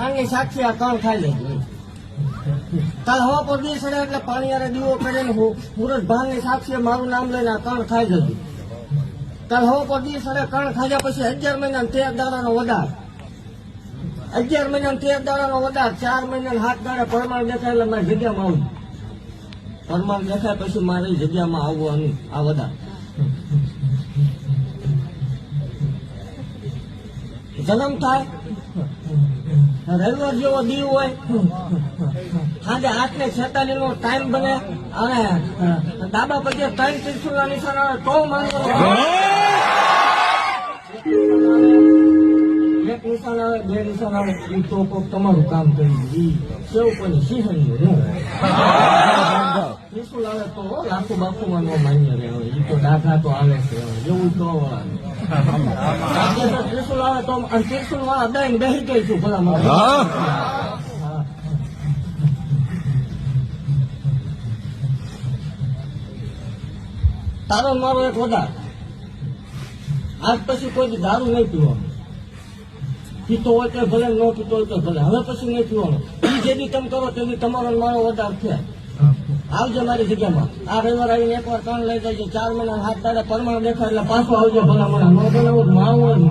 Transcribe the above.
કાનની સાક્ષી આ કણ ખાઈ લેજો. કાલ હવા પર દી સડે એટલે પાણી યારે દીવો કરીને મુરત ભાંગની સાક્ષી મારું નામ લઈને આ કણ ખાઈ જજો. કાલ હવા પર દી સડે કણ ખાધ્યા પછી 11 મહિના 13 દાડાનો વધાર, 11 મહિના 13 દાડાનો વધાર, 4 મહિના 7 દાડા પરમાણ દેખાય એટલે મારી જગ્યામાં આવું. પરમાણ દેખાય પછી મારી જગ્યામાં આવવાનું આ વધાર. જન્મ થાય રવિવાર જેવો દી હોય, સાંજે 8:46 નો ટાઈમ બને અને ડાબા પગે 3 ત્રિશુલના નિશાન આવે તો માનવાનું. એક નિશાન આવે, 2 નિશાન આવે એ તો તમારું કામ કરી સેવ પણ સિંહણી ત્રિશુલ આવે તો લાખો બાપુમાં નો માન્ય રહે, એ તો દાખલા તો આવે છે એવું તો ત્રિશુલ આવે તો ત્રિશુલ વાળા દઈને બેસી ગઈ છું ભલા. તારો મારો એક વધાર, આજ પછી કોઈ દારૂ નહીં પીવાનું. પીતો હોય તો ભલે, ન પીતો હોય તો ભલે, હવે પછી નહીં પીવાનું. એ જે બી તમે કરો તે બી તમારો મારો વધાર છે. આવજો મારી જગ્યામાં. આ રવિવાર આવીને એકવાર કણ લઈ જાય, 4 મહિના 7 દાડા પરમાણ દેખાય એટલે પાછો આવજો ભલા. મને ન બનાવું મારું